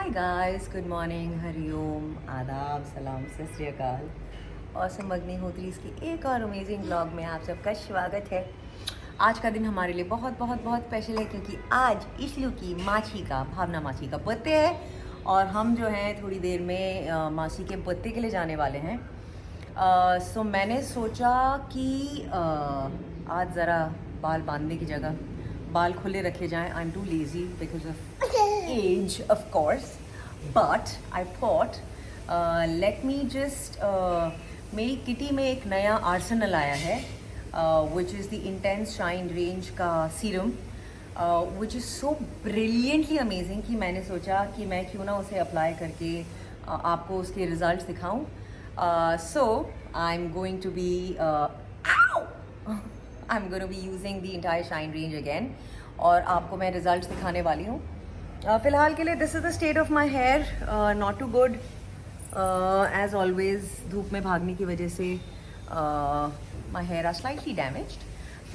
Hi guys, good morning, Hariom, आदाब, सलाम, सत श्री अकाल। औसम अग्निहोत्री इसकी एक और अमेजिंग ब्लॉग में आप सबका स्वागत है। आज का दिन हमारे लिए बहुत बहुत बहुत स्पेशल है क्योंकि आज इशलू की माछी का, भावना माछी का बर्थडे है और हम जो हैं थोड़ी देर में मासी के बर्थडे के लिए जाने वाले हैं। सो मैंने सोचा कि आज ज़रा बाल बांधने की जगह बाल खुले रखे जाएं। I am too lazy because of age, of course, but I thought let me just मेरी किटी में एक नया आर्सेनल आया है which is the intense shine range का serum which is so brilliantly amazing कि मैंने सोचा कि मैं क्यों ना उसे अप्लाई करके आपको उसके रिजल्ट्स दिखाऊं. So I'm going to be I'm going to be using the entire shine range again और आपको मैं रिजल्ट्स दिखाने वाली हूँ. फ़िलहाल के लिए this is the state of my hair, not too good as always. धूप में भागने की वजह से my hair are slightly damaged,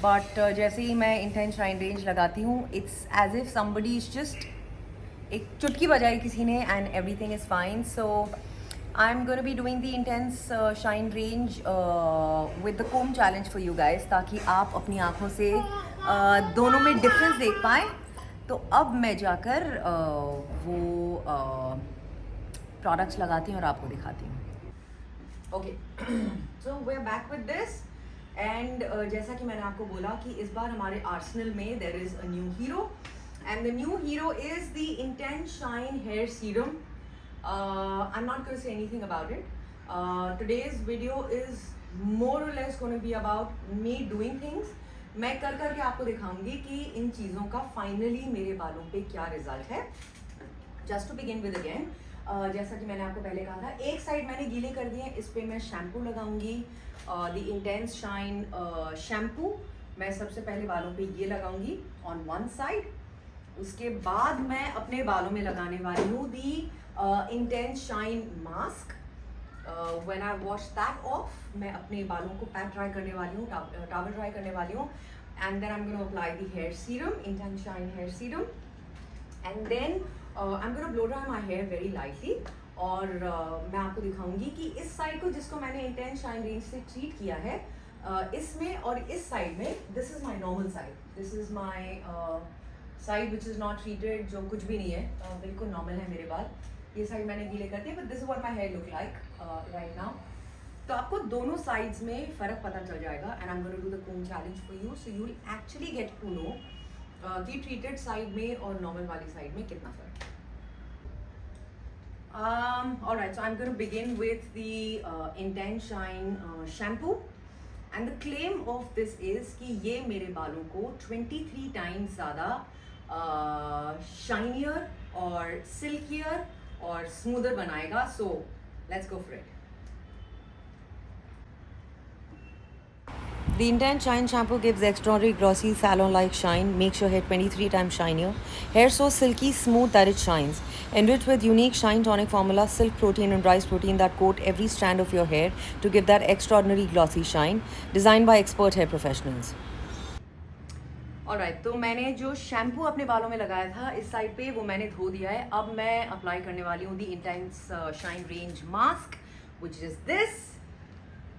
but जैसे ही मैं इंटेंस शाइन रेंज लगाती हूँ it's as if somebody is just एक चुटकी बजाई किसी ने and everything is fine. So I am gonna be doing the intense shine range with the comb challenge for you guys, ताकि आप अपनी आँखों से दोनों में डिफरेंस देख पाएँ. तो अब मैं जाकर वो प्रोडक्ट्स लगाती हूँ और आपको दिखाती हूँ. Okay, so we are back with this and जैसा कि मैंने आपको बोला कि इस बार हमारे आर्सेनल में there is a new hero and the new hero is the intense shine hair serum. I am not going to say anything about it. Today's video is more or less going to be about me doing things. मैं कर करके आपको दिखाऊंगी कि इन चीज़ों का finally मेरे बालों पे क्या रिजल्ट है. Just to begin with again, जैसा कि मैंने आपको पहले कहा था, एक साइड मैंने गीले कर दिए, इस पे मैं शैम्पू लगाऊंगी, द इंटेंस शाइन शैम्पू. मैं सबसे पहले बालों पे ये लगाऊंगी ऑन वन साइड. उसके बाद मैं अपने बालों में लगाने वाली हूँ the intense shine mask. When I wash that off, मैं अपने बालों को पैक ड्राई करने वाली हूँ, टॉवल ड्राई करने वाली हूँ. And then I'm going to apply the hair serum, Intense Shine hair serum. And then I'm going to blow dry my hair very lightly. और मैं आपको दिखाऊंगी कि इस साइड को जिसको मैंने Intense Shine रेंज से ट्रीट किया है, इसमें और इस साइड में, this is my normal side. This is my side which is not treated, जो कुछ भी नहीं है, बिल्कुल नॉर्मल है मेरे बाल. ये साइड मैंने गीले कर दिए, but this is what my hair look like right now. तो आपको दोनों साइड्स में फ़र्क पता चल जाएगा and I am going to do the comb challenge for you, so you will actually get to know कि ट्रीटेड साइड में और नॉर्मल वाली साइड में कितना फ़र्क है. Alright, so I am going to begin with the intense shine shampoo and the claim of this is कि ये मेरे बालों को 23 टाइम्स ज़्यादा शाइनियर और सिल्कियर और स्मूदर बनाएगा. So let's go for it. The Intense Shine shampoo gives extraordinary glossy salon-like shine, makes your hair 23 times shinier. Hair so silky smooth that it shines. Enriched with unique shine tonic formula, silk protein and rice protein that coat every strand of your hair to give that extraordinary glossy shine. Designed by expert hair professionals. Alright, तो मैंने जो shampoo अपने बालों में लगाया था इस side पे, वो मैंने धो दिया है. अब मैं अप्लाई करने वाली हूँ the intense shine range mask which is this.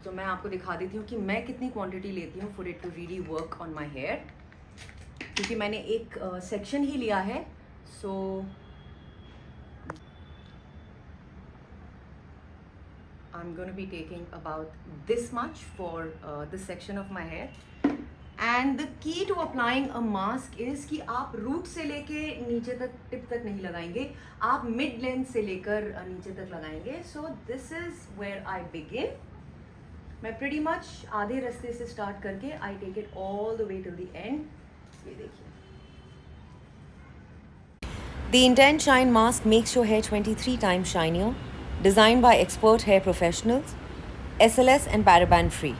तो मैं आपको दिखा देती हूँ कि मैं कितनी क्वांटिटी लेती हूँ for it to really work on my hair, क्योंकि मैंने एक सेक्शन ही लिया है. So I am going to be taking about this much for this section of my hair. And the key to applying a mask is कि आप root से लेके नीचे तक, टिप तक नहीं लगाएंगे, आप मिड लेंथ से लेकर नीचे तक लगाएंगे. So this is where I begin. मैं प्रीटी मच आधे रास्ते से स्टार्ट करके I take it all the way to the end. ये देखिए. The Intense Shine mask makes your hair 23 times shinier. Designed by expert hair professionals. SLS and paraben free.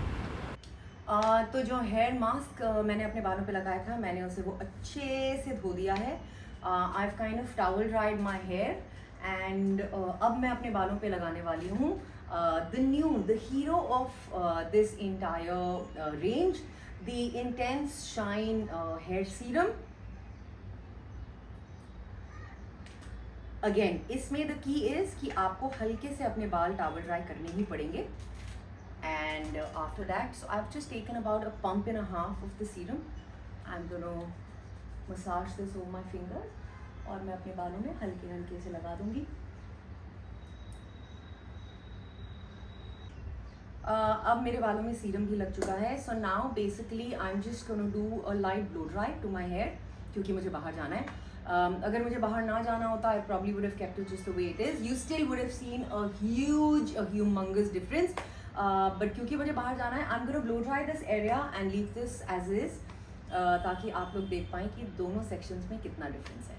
तो जो hair mask मैंने अपने बालों पे लगाया था, मैंने उसे वो अच्छे से धो दिया है. I have kind of towel dried my hair and अब मैं अपने बालों पे लगाने वाली हूँ the hero of this entire range, the intense shine hair serum. Again इसमें द की इज कि आपको हल्के से अपने बाल टॉवल ड्राई करने ही पड़ेंगे. And after that, so I've just taken about a pump and a half of the serum. I'm gonna massage this over my fingers और मैं अपने बालों में हल्के हल्के से लगा दूंगी. अब मेरे बालों में सीरम भी लग चुका है. So now basically I am just gonna do a light blow dry to my hair, क्योंकि मुझे बाहर जाना है. अगर मुझे बाहर ना जाना होता, I probably would have kept it just the way it is. You still would have seen a humongous difference, but क्योंकि मुझे बाहर जाना है, I am gonna blow dry this area and leave this as is, ताकि आप लोग देख पाएँ कि दोनों सेक्शंस में कितना डिफरेंस है.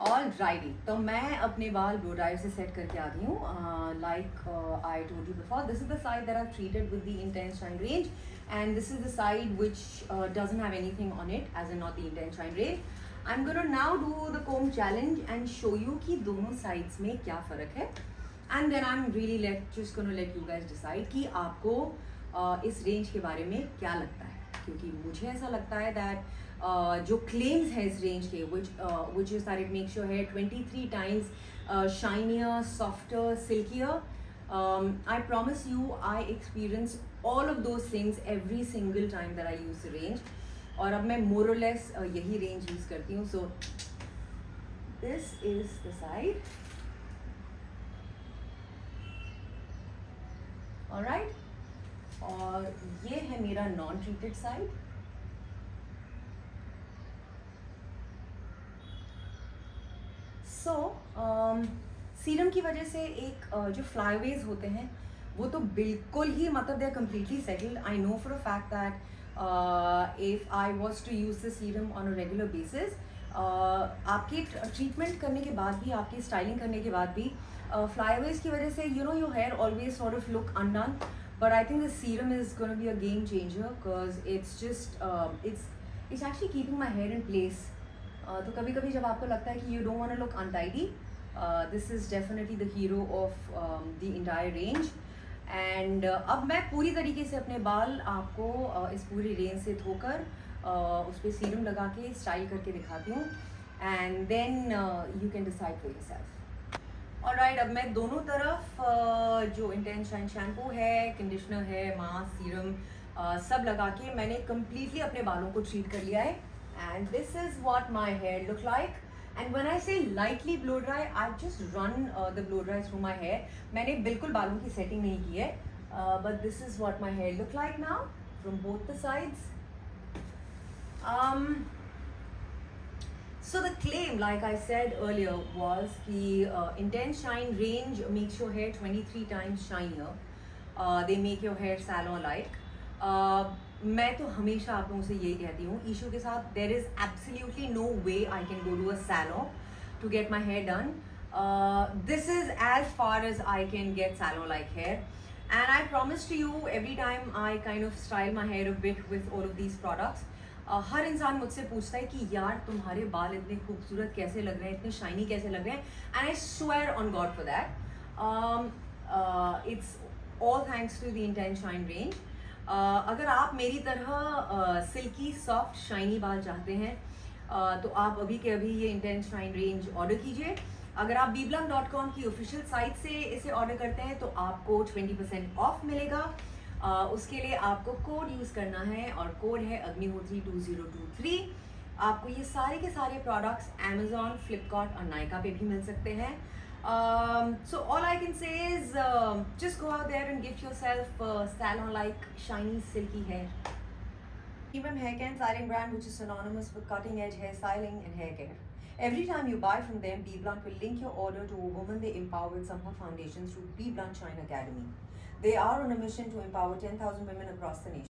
ऑल राइटी, तो मैं अपने बाल ब्लो ड्रायर से सेट करके आ गई हूँ. Like I told you before, this is the side that I treated with the intense shine range, and this is the side which doesn't have anything on it, as in not the intense shine range. I am gonna now do the comb challenge and show you कि दोनों sides में क्या फ़र्क है. And then I am really just gonna let you guys decide कि आपको इस range के बारे में क्या लगता है. क्योंकि मुझे ऐसा लगता है दैट जो क्लेम्स है इस रेंज के, which is that it makes your hair 23 times shinier, softer, silkier. I promise you, I experience all of those things every single time that I use the range. और अब मैं more or less यही range use करती हूँ. So this is the side. Alright. और ये है मेरा non-treated side. सीरम की वजह से एक जो फ्लाईवेज होते हैं वो तो बिल्कुल ही, मतलब they are completely settled. I know for a fact that if I was to use the serum on a regular basis, आपकी ट्रीटमेंट करने के बाद भी, आपकी स्टाइलिंग करने के बाद भी, फ्लाईवेज की वजह से you know your hair always sort of look undone. But I think the serum is gonna be a game changer, because it's just it's actually keeping my hair in place. तो कभी कभी जब आपको लगता है कि you don't want to look untidy, this is definitely the hero of the entire range. And अब मैं पूरी तरीके से अपने बाल आपको इस पूरी रेंज से धोकर उस पर सीरम लगा के स्टाइल करके दिखाती हूँ, and then you can decide for yourself. Alright, अब मैं दोनों तरफ जो इंटेंस शाइन शैम्पू है, कंडीशनर है, मास्क, सीरम सब लगा के मैंने कम्प्लीटली अपने बालों को ट्रीट कर लिया है. And this is what my hair look like. And when I say lightly blow dry, I've just run the blow dry through my hair. मैंने बिल्कुल बालों की सेटिंग नहीं की है. But this is what my hair look like now from both the sides. So the claim, like I said earlier, was the intense shine range makes your hair 23 times shinier. They make your hair salon-like. मैं तो हमेशा आप लोगों से यही कहती हूँ, ईशू के साथ there is absolutely no way I can go to a salon to get my hair done. This is as far as I can get salon like hair. And I promise to you every time I kind of style my hair a bit with all of these products. हर इंसान मुझसे पूछता है कि यार तुम्हारे बाल इतने खूबसूरत कैसे लग रहे हैं, इतने शाइनी कैसे लग रहे हैं. And I swear on God for that. It's all thanks to the intense shine range. अगर आप मेरी तरह सिल्की सॉफ्ट शाइनी बाल चाहते हैं, तो आप अभी के अभी ये इंटेंस शाइन रेंज ऑर्डर कीजिए. अगर आप bblum.com की ऑफिशियल साइट से इसे ऑर्डर करते हैं तो आपको 20% ऑफ मिलेगा. उसके लिए आपको कोड यूज़ करना है, और कोड है अग्निहोत्री 2023. आपको ये सारे के सारे प्रोडक्ट्स Amazon, Flipkart और नायका पे भी मिल सकते हैं. So all I can say is just go out there and gift yourself salon-like shiny silky hair. Premium Hair Care and Styling brand, which is synonymous with cutting-edge hair styling and hair care. Every time you buy from them, BBlunt will link your order to a woman they empower with Sampha Foundation through BBlunt Shine Academy. They are on a mission to empower 10,000 women across the nation.